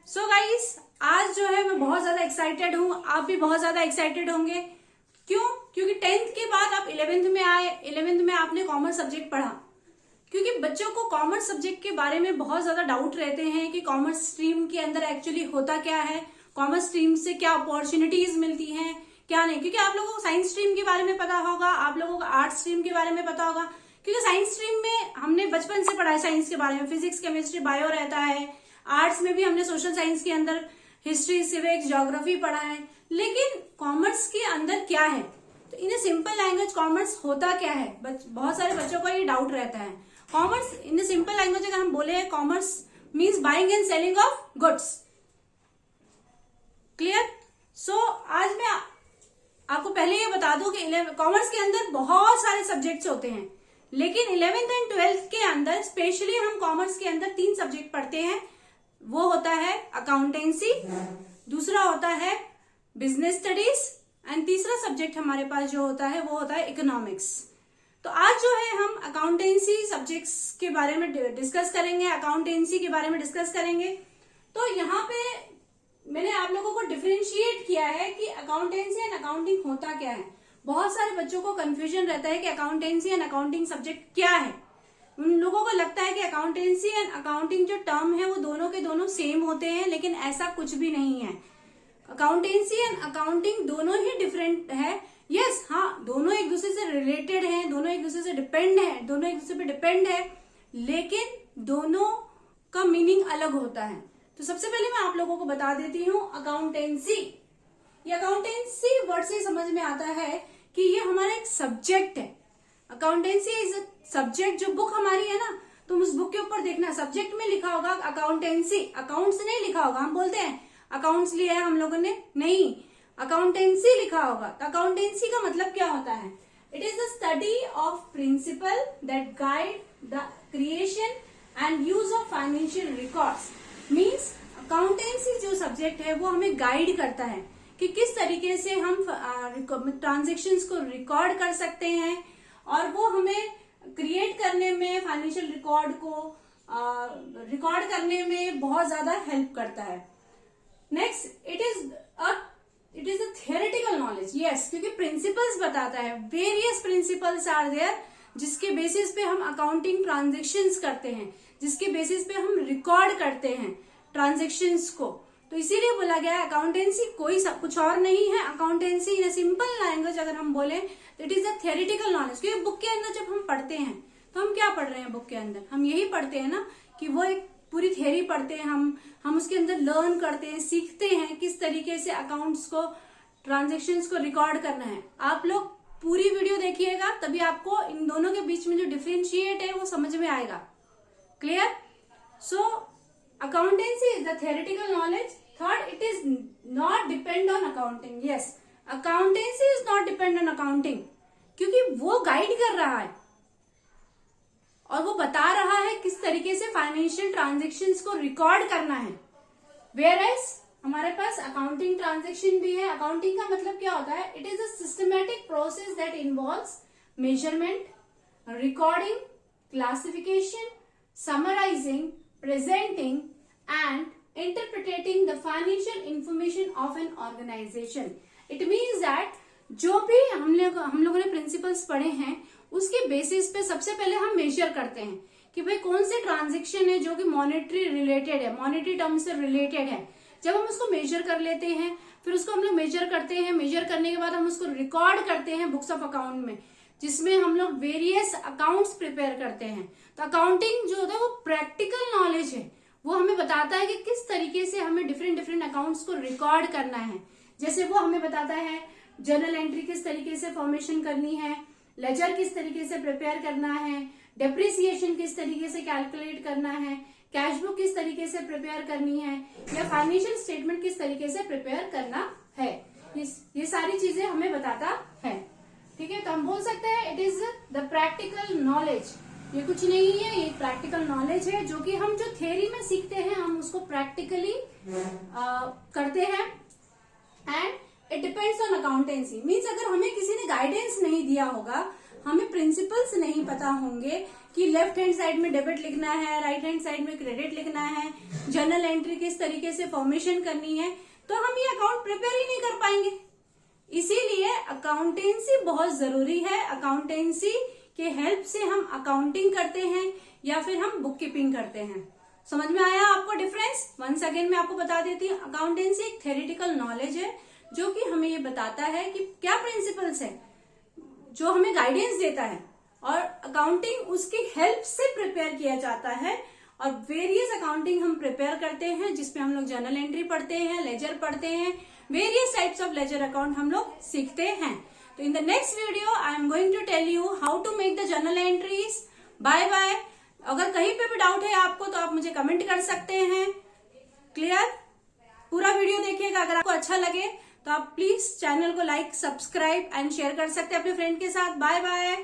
So guys, आज जो है मैं बहुत ज्यादा एक्साइटेड हूँ। आप भी बहुत ज्यादा एक्साइटेड होंगे। क्यों? क्योंकि 10th के बाद आप 11th में आए। 11th में आपने कॉमर्स सब्जेक्ट पढ़ा। क्योंकि बच्चों को कॉमर्स सब्जेक्ट के बारे में बहुत ज्यादा डाउट रहते हैं कि कॉमर्स स्ट्रीम के अंदर एक्चुअली होता क्या है, कॉमर्स स्ट्रीम से क्या अपॉर्चुनिटीज मिलती हैं, क्या नहीं। क्योंकि आप लोगों को साइंस स्ट्रीम के बारे में पता होगा, आप लोगों को आर्ट स्ट्रीम के बारे में पता होगा। क्योंकि साइंस स्ट्रीम में हमने बचपन से पढ़ा है साइंस के बारे में, फिजिक्स केमिस्ट्री बायो रहता है। आर्ट्स में भी हमने सोशल साइंस के अंदर हिस्ट्री सिविक्स ज्योग्राफी पढ़ा है। लेकिन कॉमर्स के अंदर क्या है, तो इन सिंपल लैंग्वेज कॉमर्स होता क्या है, बहुत सारे बच्चों को ये डाउट रहता है। कॉमर्स इन सिंपल लैंग्वेज अगर हम बोले, commerce means buying and selling of goods. Clear? So आज मैं आपको पहले ये बता दूं कि कॉमर्स के अंदर बहुत सारे सब्जेक्ट्स होते हैं, लेकिन 11th एंड 12th के अंदर स्पेशली हम कॉमर्स के अंदर 3 सब्जेक्ट पढ़ते हैं। वो होता है अकाउंटेंसी, दूसरा होता है बिजनेस स्टडीज एंड तीसरा सब्जेक्ट हमारे पास जो होता है वो होता है इकोनॉमिक्स। तो आज जो है हम अकाउंटेंसी सब्जेक्ट्स के बारे में डिस्कस करेंगे, अकाउंटेंसी के बारे में डिस्कस करेंगे। तो यहाँ पे मैंने आप लोगों को डिफरेंशिएट किया है कि अकाउंटेंसी एंड अकाउंटिंग होता क्या है। बहुत सारे बच्चों को कंफ्यूजन रहता है कि अकाउंटेंसी एंड अकाउंटिंग सब्जेक्ट क्या है। उन लोगों को लगता है कि अकाउंटेंसी एंड अकाउंटिंग जो टर्म है वो दोनों के दोनों सेम होते हैं, लेकिन ऐसा कुछ भी नहीं है। अकाउंटेंसी एंड अकाउंटिंग दोनों ही डिफरेंट है। यस, हाँ, दोनों एक दूसरे से रिलेटेड हैं, दोनों एक दूसरे से डिपेंड है, दोनों एक दूसरे पे डिपेंड है, लेकिन दोनों का मीनिंग अलग होता है। तो सबसे पहले मैं आप लोगों को बता देती हूँ अकाउंटेंसी। ये अकाउंटेंसी वर्ड से समझ में आता है कि ये हमारा एक सब्जेक्ट है। Accountancy is a subject. जो बुक हमारी है ना, तुम उस बुक के ऊपर देखना, सब्जेक्ट में लिखा होगा अकाउंटेंसी, अकाउंट्स नहीं लिखा होगा। हम बोलते हैं अकाउंट्स लिया है हम लोगों ने, नहीं, अकाउंटेंसी लिखा होगा। तो अकाउंटेंसी का मतलब क्या होता है? It is the study of principal that guide the creation and use of financial records. Means accountancy जो सब्जेक्ट है वो हमें गाइड करता है कि किस तरीके से हम ट्रांजेक्शन्स को रिकॉर्ड कर सकते हैं, और वो हमें क्रिएट करने में, फाइनेंशियल रिकॉर्ड को रिकॉर्ड करने में बहुत ज्यादा हेल्प करता है। Next, it is a theoretical knowledge. Yes, क्योंकि प्रिंसिपल्स बताता है, वेरियस प्रिंसिपल्स आर देयर जिसके बेसिस पे हम अकाउंटिंग ट्रांजेक्शन्स करते हैं, जिसके बेसिस पे हम रिकॉर्ड करते हैं ट्रांजेक्शन्स को। तो इसीलिए बोला गया है अकाउंटेंसी कोई सब कुछ और नहीं है। अकाउंटेंसी इन सिंपल लैंग्वेज अगर हम बोले तो it is a theoretical knowledge. क्योंकि बुक के अंदर जब हम पढ़ते हैं तो हम क्या पढ़ रहे हैं बुक के अंदर? हम यही पढ़ते हैं ना कि वो एक पूरी थियोरी पढ़ते हैं, हम उसके अंदर लर्न करते हैं, सीखते हैं किस तरीके से अकाउंट्स को, ट्रांजेक्शन्स को रिकॉर्ड करना है। आप लोग पूरी वीडियो देखिएगा, तभी आपको इन दोनों के बीच में जो डिफरेंशिएट है वो समझ में आएगा। Clear? So accountancy is the theoretical knowledge. Third, it is not depend on accounting. Yes, accountancy is not depend on accounting, क्योंकि वो गाइड कर रहा है और वो बता रहा है किस तरीके से फाइनेंशियल ट्रांजेक्शन्स को रिकॉर्ड करना है। Whereas हमारे पास अकाउंटिंग ट्रांजेक्शन भी है। अकाउंटिंग का मतलब क्या होता है? It is a systematic process that involves measurement, recording, classification, summarising, presenting and interpreting the financial information of an organization. It means that जो भी हम लोगों ने प्रिंसिपल्स पढ़े हैं उसके बेसिस पे सबसे पहले हम मेजर करते हैं कि भाई कौन से ट्रांजेक्शन है जो कि मॉनेटरी रिलेटेड है, मॉनेटरी टर्म से रिलेटेड है। जब हम उसको मेजर कर लेते हैं, फिर उसको हम लोग मेजर करते हैं, मेजर करने के बाद हम उसको रिकॉर्ड करते हैं बुक्स ऑफ अकाउंट में, जिसमें हम लोग वेरियस अकाउंट्स प्रिपेयर करते हैं। तो अकाउंटिंग जो होता है वो प्रैक्टिकल नॉलेज है। वो हमें बताता है कि किस तरीके से हमें डिफरेंट अकाउंट्स को रिकॉर्ड करना है। जैसे वो हमें बताता है जर्नल एंट्री किस तरीके से फॉर्मेशन करनी है, लेजर किस तरीके से प्रिपेयर करना है, डेप्रिसिएशन किस तरीके से कैलकुलेट करना है, कैश बुक किस तरीके से प्रिपेयर करनी है, या फाइनेंशियल स्टेटमेंट किस तरीके से प्रिपेयर करना है। ये सारी चीजें हमें बताता है। ठीक है, तो हम बोल सकते हैं it is the practical knowledge. ये कुछ नहीं है, ये प्रैक्टिकल नॉलेज है जो कि हम जो थ्योरी में सीखते हैं हम उसको प्रैक्टिकली करते हैं। And it depends on accountancy. Means अगर हमें किसी ने गाइडेंस नहीं दिया होगा, हमें प्रिंसिपल्स नहीं पता होंगे कि लेफ्ट हैंड साइड में डेबिट लिखना है, राइट हैंड साइड में क्रेडिट लिखना है, जर्नल एंट्री किस तरीके से फॉर्मेशन करनी है, तो हम ये अकाउंट प्रिपेयर ही नहीं कर पाएंगे। इसीलिए अकाउंटेंसी बहुत जरूरी है। अकाउंटेंसी के हेल्प से हम अकाउंटिंग करते हैं या फिर हम बुक कीपिंग करते हैं। समझ में आया आपको डिफरेंस? वंस अगेन मैं आपको बता देती हूँ, अकाउंटेंसी एक थ्योरेटिकल नॉलेज है जो कि हमें ये बताता है कि क्या प्रिंसिपल्स है, जो हमें गाइडेंस देता है, और अकाउंटिंग उसकी हेल्प से प्रिपेयर किया जाता है। और वेरियस अकाउंटिंग हम प्रिपेयर करते हैं जिसमें हम लोग जर्नल एंट्री पढ़ते हैं, लेजर पढ़ते हैं, various types of ledger account हम लोग सीखते हैं। तो in the next video I am going to tell you how to make the journal entries. Bye bye. अगर कहीं पे भी डाउट है आपको तो आप मुझे कमेंट कर सकते हैं। क्लियर? पूरा वीडियो देखिएगा। अगर आपको अच्छा लगे तो आप प्लीज चैनल को लाइक, सब्सक्राइब एंड शेयर कर सकते हैं अपने फ्रेंड के साथ। Bye bye.